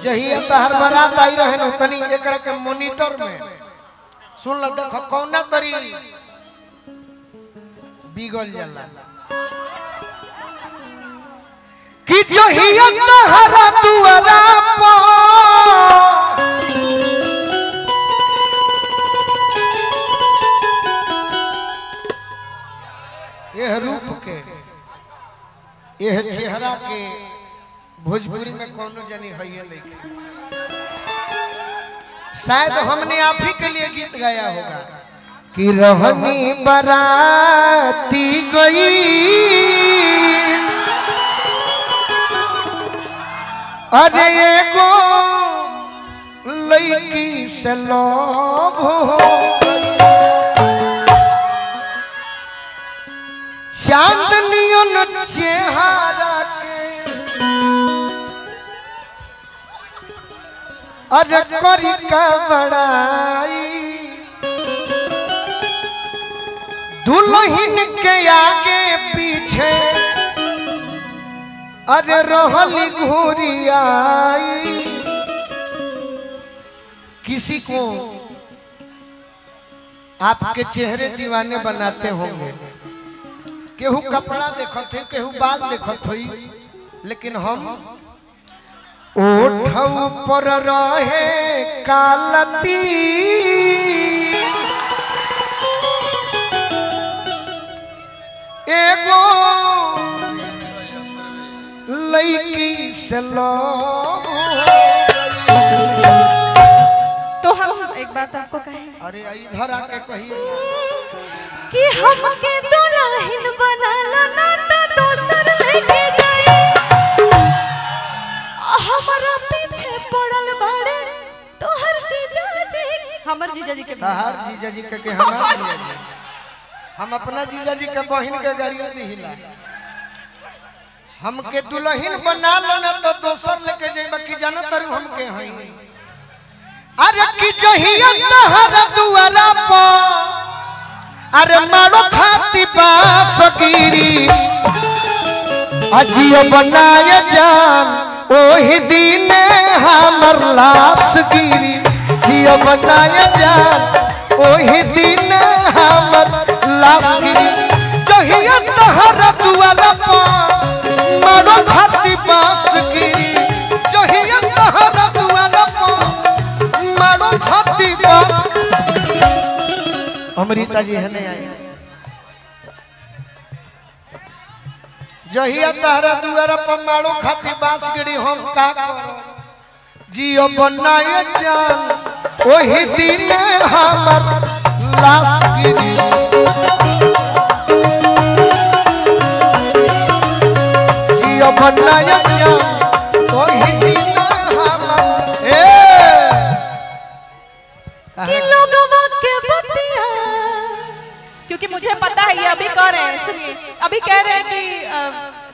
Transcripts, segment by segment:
जहिया तहर बारात आई रहे न तनी एकरा के मॉनिटर में सुन ल देख कौना तरी बिगल जाला कि जहिया तहरा दुआरा पर यह रूप के यह चेहरा के भोजपुरी में कोनो जनी है नहीं। शायद हमने आप ही के लिए गीत गाया होगा कि रहनी बराती गई अरे एगो लड़की से लोभ हो चांदनियों चेहरा के अरे करी का बड़ाई दुल्हन के आगे पीछे अरे रहली घोरियाई। किसी को आपके चेहरे दीवाने बनाते होंगे, केहू कपड़ा देखत है केहू बाल देखत है, लेकिन हम ओठ पर रहे कालती एगो लड़की से लोभ। तो हम एक बात आपको कहें, अरे इधर आके कहिए कि हमके दुल्हन बना ना तो दोसर लेके जाए। हमारा पीछे पड़ल बाड़े तो हर जीजा जी, हमर जीजा जी के हर जीजा जी के हमार जीजा जी, हम अपना जीजा जी के बहन के गाड़ियों दिहिला। हमके दुल्हन बना लो ना तो दोसर लेके जाइबा कि जानो तरु हमके हई। अरे कि जहिया तहरा दुआरा पर अरे मारो खाती बास गिरी अजियो बनाए जान ओही दिन हमर लाश गिरी जियो बनाए जान ओही दिन हमर लाश गिरी। जहिया तहरा दुआरा पर मारो खाती बास गिरी जहिया तहरा दुआरा पर मारो खाती बास। अमृता जी है नहीं आई। जहिया तहरा दुआरा पर मारो खाती बास गिरी हम का करो जियो बनाए जान ओही दिन हमर लाश गिरी। जियो बनाए जान ओही दिन हमर कि लोगों के बतिया, क्योंकि मुझे पता है ये अभी कह रहे हैं, सुनिए अभी कह रहे हैं कि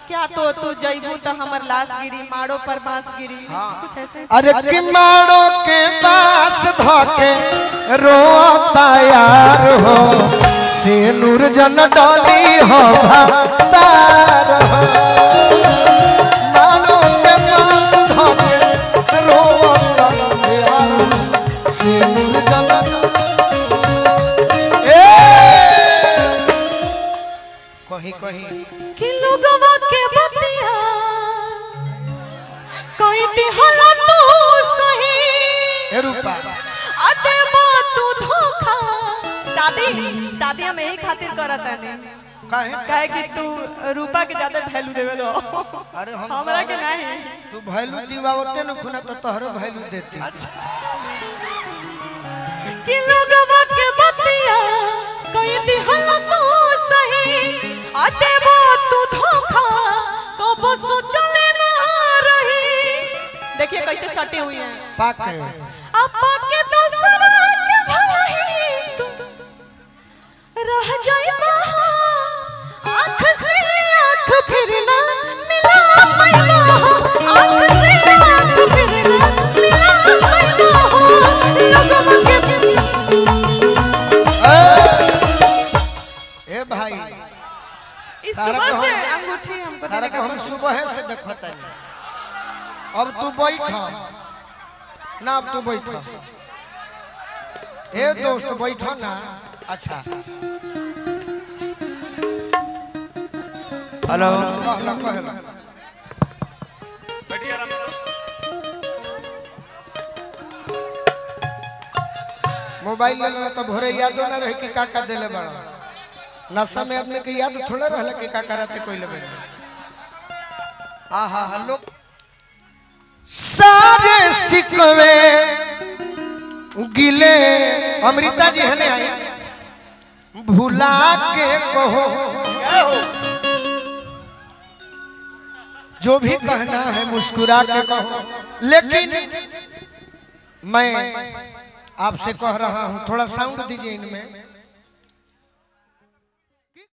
क्या तो तू जइबू तो हमर लाश गिरी माड़ो पर बांस गिरी। कुछ ऐसे। अरे कि माड़ो के पास धोके रोता यार हो से नूर जन डाली हो भातार हो। माड़ो के पास धोके रोता यार से नूर जन कहीं कहीं कि लोगवा के बतिया कोई दिहला तू सही ए रूपा अते तू धोखा। शादी हम यही खातिर करत है काहे कि तू रूपा के ज्यादा वैल्यू देवे लो। अरे हमरा के नहीं तू वैल्यू दीवावते न खुना तो तोहरो वैल्यू देती। कि लोगवा के बतिया कोई दिहला तू सही अते तू धोखा कब सोचले ना रही। देखिए कैसे सटे हुई हैं पाक आपा के दूसरा के भलाई तू रह जाए आँख से आँख फिर ना मिला पैना आँख से आँख फिर ना मिला पैना लोगों के। ए भाई इस सुबह से अंगूठी हमको तारा को हम सुबह से देखत है। अब तू बैठ ना अब तू बैठो ए दोस्त बैठो ना। अच्छा हेलो कहला कहला बैठिए आराम से। मोबाइल ले लेना तो भोरे यादो ना रहे कि काका देले बड़ा नशा में आदमी के याद थोड़ा रहला कि काका रहते कोई लेबे। आहा हेलो सारे सिकवे गिले अमृता जी हने आई भुला के कहो जो भी कहना है मुस्कुरा के कहो। लेकिन मैं आपसे कह रहा हूं थोड़ा साउंड दीजिए इनमें।